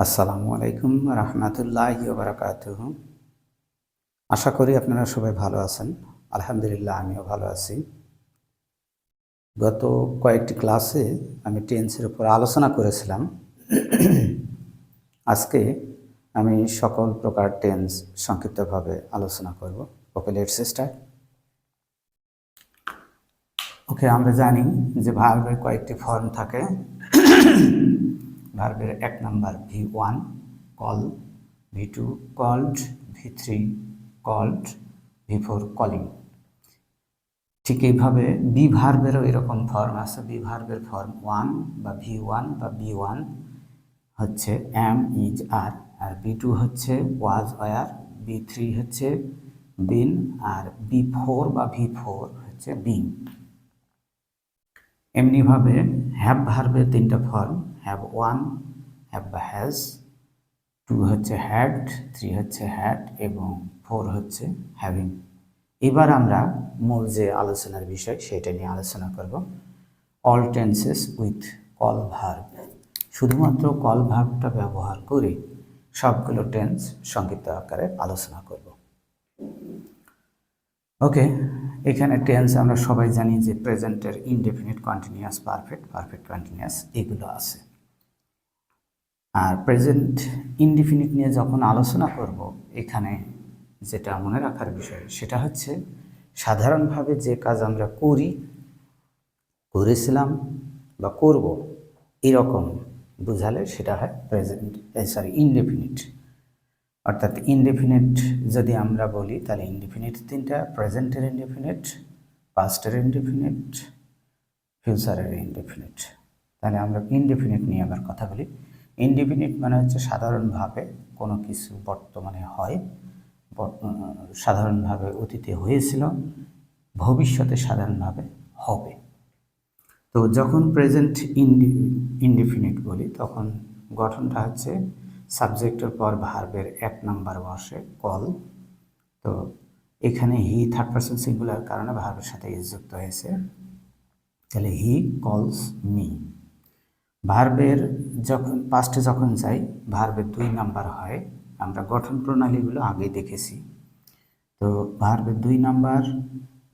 আসসালামু আলাইকুম রহমতুল্লাহি ওয়া বারাকাতুহু। আশা করি আপনারা সবাই ভালো আছেন। আলহামদুলিল্লাহ, আমিও ভালো আছি। গত কয়েকটি ক্লাসে আমি টেন্সের উপর আলোচনা করেছিলাম। আজকে আমি সকল প্রকার টেন্স সংক্ষিপ্তভাবে আলোচনা করব। ওকে, লেটস স্টার্ট। ওকে, আমরা জানি যে ভার্বের কয়েকটি ফর্ম থাকে। ভার্বের 1 number V1 call, V2 called, V3 called, V4 calling. ঠিক এইভাবে বি ভার্বেরও এরকম ফর্ম আছে। বি ভার্বের ফর্ম 1 বা V1 বা B1 হচ্ছে am, is, are, R B2 হচ্ছে was, were, B3 হচ্ছে been, আর B4 বা V4 হচ্ছে being। এমনিভাবে হ্যাভ ভার্বের 3টা ফর্ম, হ্যাভ 1, হ্যাভ বা হ্যাজ, 2 হচ্ছে হ্যাড, 3 হচ্ছে হ্যাড এবং 4 হচ্ছে হ্যাভিং। এবার আমরা মূল যে আলোচনার বিষয় সেটা নিয়ে আলোচনা করব। All tenses with call verb. শুধুমাত্র কল ভার্বটা ব্যবহার করে সবগুলো টেন্স সংক্ষিপ্ত আকারে আলোচনা করব। ওকে, এখানে টেন্স আমরা সবাই জানি যে প্রেজেন্টের indefinite, continuous, perfect, perfect continuous এগুলো আছে। আর প্রেজেন্ট ইনডেফিনিট নিয়ে যখন আলোচনা করব, এখানে যেটা মনে রাখার বিষয় সেটা হচ্ছে সাধারণভাবে যে কাজ আমরা করি, করেছিলাম বা করব এরকম বোঝালে সেটা হয় প্রেজেন্ট, ইনডেফিনিট। অর্থাৎ ইনডেফিনিট যদি আমরা বলি তাহলে ইনডেফিনিট 3টা: প্রেজেন্টের ইনডেফিনিট, পাস্টের ইনডেফিনিট, ফিউচারের ইনডেফিনিট। তাহলে আমরা ইনডেফিনিট নিয়ে আবার কথা বলি। ইনডেফিনিট মানে হচ্ছে সাধারণভাবে কোনো কিছু বর্তমানে হয়, সাধারণভাবে অতীতে হয়েছিল, ভবিষ্যতে সাধারণভাবে হবে। তো যখন প্রেজেন্ট ইনডেফিনিট বলি তখন গঠনটা হচ্ছে সাবজেক্টের পর ভার্বের 1 নাম্বার বসে কল। তো এখানে হি থার্ড পারসন সিঙ্গুলার কারণে ভার্বের সাথে ইজ যুক্ত হয়েছে, তাহলে হি কলস মি। ভার্বের যখন পাস্টে যখন যাই ভার্বের 2 নাম্বার হয়। আমরা গঠন প্রণালীগুলো আগে দেখেছি। তো ভার্বের 2 নাম্বার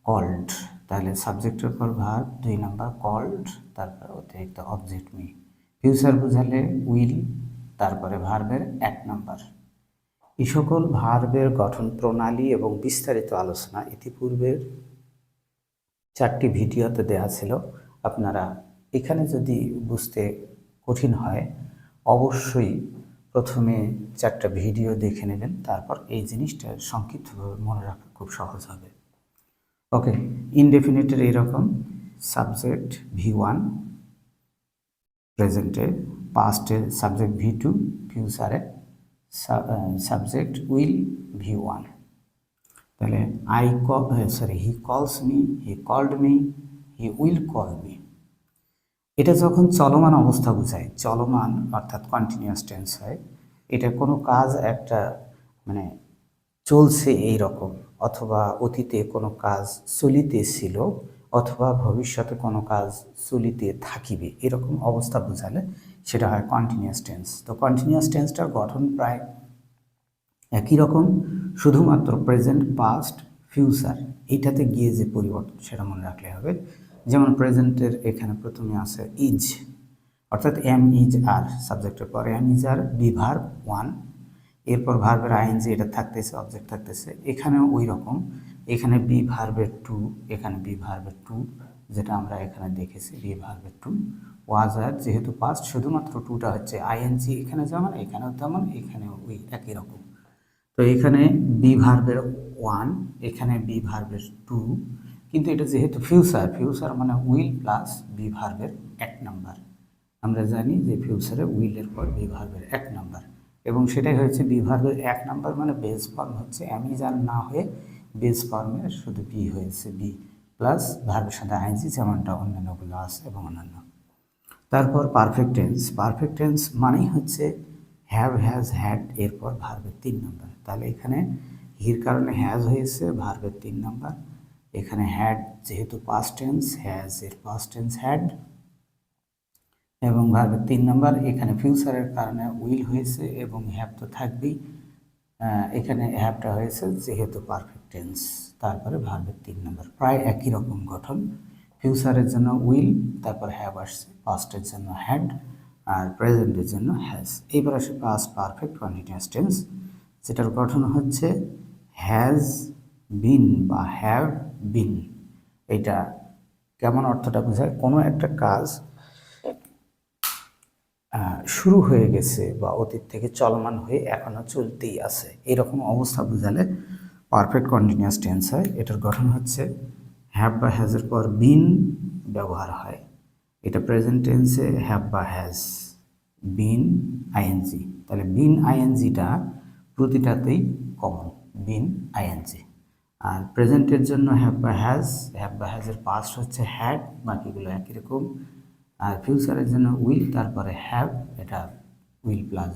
কল্ড, তাহলে সাবজেক্টের পর ভার্ব 2 নাম্বার কল্ড, তারপর অতিরিক্ত অবজেক্ট মি। ফিউচার বোঝালে উইল, তারপরে ভার্বের 1 নাম্বার। এই সকল ভার্বের গঠন প্রণালী এবং বিস্তারিত আলোচনা ইতিপূর্বের 4টি ভিডিওতে দেওয়া ছিল। আপনারা এখানে যদি বুঝতে কঠিন হয় অবশ্যই প্রথমে 4টা ভিডিও দেখে নেবেন, তারপর এই জিনিসটা সংক্ষিপ্তভাবে মনে রাখা খুব সহজ হবে। ওকে, ইনডেফিনিটের এইরকম সাবজেক্ট V1 প্রেজেন্টে, পাস্টে সাবজেক্ট V2, ফিউচারে সাবজেক্ট উইল V1। তাহলে he calls me, he called me, he will call me. এটা যখন চলমান অবস্থা বোঝায়, চলমান অর্থাৎ কন্টিনিউয়াস টেন্স হয়। এটা কোনো কাজ একটা মানে চলছে এই রকম, অথবা অতীতে কোনো কাজ চলিতেছিল, অথবা ভবিষ্যতে কোনো কাজ চলিতে থাকিবে, এরকম অবস্থা বোঝালে সেটা হয় কন্টিনিউয়াস টেন্স। তো কন্টিনিউয়াস টেন্সটার গঠন প্রায় একই রকম, শুধুমাত্র প্রেজেন্ট, পাস্ট, ফিউচার এইটাতে গিয়ে যে পরিবর্তন সেটা মনে রাখলে হবে। যেমন প্রেজেন্টের এখানে প্রথমে আছে ইজ, অর্থাৎ এম, ইজ, আর, সাবজেক্টের পরে am, is, are, be verb 1, এরপর ভার্বের আইএনজি এটা থাকতেছে, অবজেক্ট থাকতেছে। এখানেও ওই রকম, এখানে বি ভার্বের 2, এখানে বি ভার্বের 2, যেটা আমরা এখানে দেখেছি বি ভার্বের 2। ওয়াজ, আর, যেহেতু পাস্ট শুধুমাত্র 2টা হচ্ছে আইএনজি, এখানে যেমন এখানেও তেমন, এখানেও ওই একই রকম। তো এখানে বি ভার্বের 1, এখানে বি ভার্বের 2, কিন্তু এটা যেহেতু ফিউচার, ফিউচার মানে উইল প্লাস বি ভার্বের 1 নাম্বার। আমরা জানি যে ফিউচারে উইলের পর বি ভার্বের 1 নাম্বার, এবং সেটাই হয়েছে বি ভার্বের 1 নাম্বার, মানে বেস ফর্ম হচ্ছে অ্যামিজার না হয়ে বেস ফর্মে শুধু বি হয়েছে, বি প্লাস ভার্বের সাথে আইনজি, যেমনটা অন্যান্যগুলো আছে এবং অন্যান্য। তারপর পারফেক্ট টেন্স। পারফেক্ট টেন্স মানেই হচ্ছে হ্যাভ, হ্যাজ, হ্যাড, এরপর ভার্বের 3 নাম্বার। তাহলে এখানে হির কারণে হ্যাজ হয়েছে, ভার্বের 3 নাম্বার। এখানে হ্যাড যেহেতু পাস্ট টেন্স, হ্যাজ এর পাস্ট টেন্স হ্যাড, এবং ভার্বের 3 নম্বর, এখানে ফিউচারের কারণে উইল হয়েছে এবং হ্যাভ তো থাকবেই। এখানে হ্যাভটা হয়েছে যেহেতু পারফেক্ট টেন্স, তারপরে ভার্বের 3 নম্বর প্রায় একই রকম গঠন। ফিউচারের জন্য উইল, তারপর হ্যাভ আসছে, পাস্টের জন্য হ্যাড, আর প্রেজেন্টের জন্য হ্যাজ। এইবার আসে পাস্ট পারফেক্ট কন্টিনিউয়াস টেন্স, যেটার গঠন হচ্ছে হ্যাজ বিন বা হ্যাভ বিন। এটা কেমন অর্থটা বোঝায়? কোনো একটা কাজ শুরু হয়ে গেছে বা অতীত থেকে চলমান হয়ে এখনও চলতেই আছে, এরকম অবস্থা বোঝালে পারফেক্ট কন্টিনিউয়াস টেন্স হয়। এটার গঠন হচ্ছে হ্যাভ বা হ্যাজের পর বিন ব্যবহার হয়। এটা প্রেজেন্ট টেন্সে হ্যাভ বা হ্যাজ, বিন আইএনজি। তাহলে বিন আইএনজিটা প্রতিটাতেই কমন, বিন আইএনজি। আর প্রেজেন্টের জন্য হ্যাভ বা হ্যাজের পাস্ট হচ্ছে হ্যাড, বাকিগুলো একই রকম। আর ফিউচারের জন্য উইল, তারপরে হ্যাভ, এটা উইল প্লাস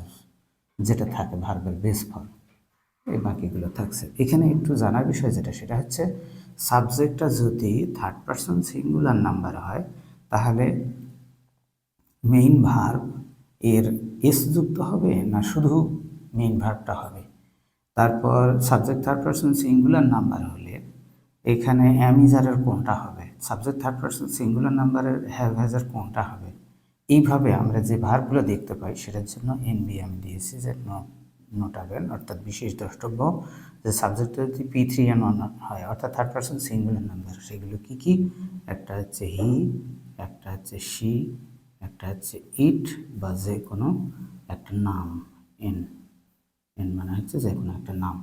যেটা থাকে ভার্বের বেস ফর্ম, এই বাকিগুলো থাকছে। এখানে একটু জানার বিষয় যেটা, সেটা হচ্ছে সাবজেক্টটা যদি থার্ড পারসন সিঙ্গুলার নাম্বার হয় তাহলে মেইন ভার্ব এর এস যুক্ত হবে না শুধু মেইন ভার্বটা হবে। তারপর subject third person singular number হলে এখানে অ্যামিজারের কোনটা হবে, সাবজেক্ট থার্ড পারসন সিঙ্গুলার নাম্বারের হ্যাভ হ্যাজের কোনটা হবে। এইভাবে আমরা যে ভার্বগুলো দেখতে পাই সেটার জন্য এনবি আমি দিয়েছি যে নোটাবেল, অর্থাৎ বিশেষ দ্রষ্টব্য, যে সাবজেক্ট যদি P3 হয় অর্থাৎ থার্ড পারসন সিঙ্গুলার নাম্বার, সেগুলো কি কি? একটা হচ্ছে হি, একটা হচ্ছে শি, একটা হচ্ছে ইট বা যে কোনো একটা নাম, এন মানে হচ্ছে যে কোনো একটা নাম,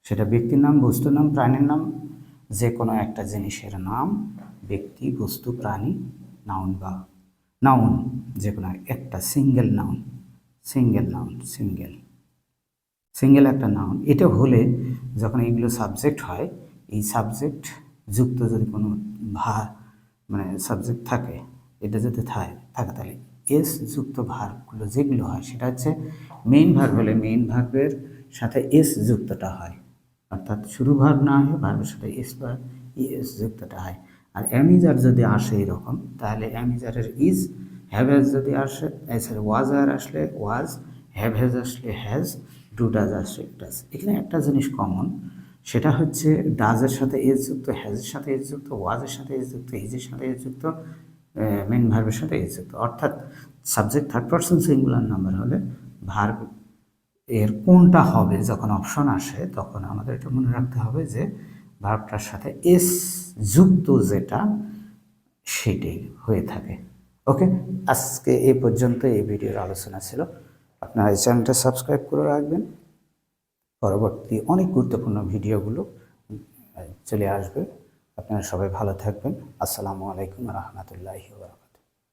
সেটা ব্যক্তির নাম, বস্তুর নাম, প্রাণীর নাম, যে কোনো একটা জিনিসের নাম, ব্যক্তি, বস্তু, প্রাণী, নাউন বা নাউন, যে কোনো একটা সিঙ্গেল নাউন, সিঙ্গেল একটা নাউন। এটা হলে যখন এইগুলো সাবজেক্ট হয়, এই সাবজেক্ট যুক্ত যদি কোনো মানে সাবজেক্ট থাকে, এটা যদি থাকে তাহলে এস যুক্ত ভার্বগুলো যেগুলো হয় সেটা হচ্ছে মেইন ভার্ব হলে মেইন ভার্বের সাথে এস যুক্তটা হয়, অর্থাৎ শুরু ভার্ব না হয় ভার্বের সাথে এস বা ইএস যুক্তটা হয়। আর অ্যামিজার যদি আসে এরকম, তাহলে অ্যামিজারের ইজ, হ্যাভ হ্যাজ যদি আসে, সরি ওয়াজ আর আসলে ওয়াজ, হ্যাভ হ্যাজ আসলে হ্যাজ, ডু ডাজ আসলে ডাজ। এখানে একটা জিনিস কমন, সেটা হচ্ছে ডাজের সাথে এস যুক্ত, হ্যাজের সাথে এস যুক্ত, ওয়াজের সাথে এস যুক্ত, ইজের সাথে এস যুক্ত, মেন ভার্বের সাথে এস যুক্ত। অর্থাৎ subject third person singular number হলে ভার্ব এর কোনটা হবে যখন অপশন আসে, তখন আমাদের এটা মনে রাখতে হবে যে ভার্বটার সাথে এস যুক্ত যেটা সেটাই হয়ে থাকে। ওকে, আজকে এই পর্যন্ত এই ভিডিওর আলোচনা ছিল। আপনারা এই চ্যানেলটা সাবস্ক্রাইব করে রাখবেন, পরবর্তী অনেক গুরুত্বপূর্ণ ভিডিওগুলো চলে আসবে। আপনারা সবাই ভালো থাকবেন। আসসালামু আলাইকুম রহমতুল্লাহি ওয়া বারাকাতুহু।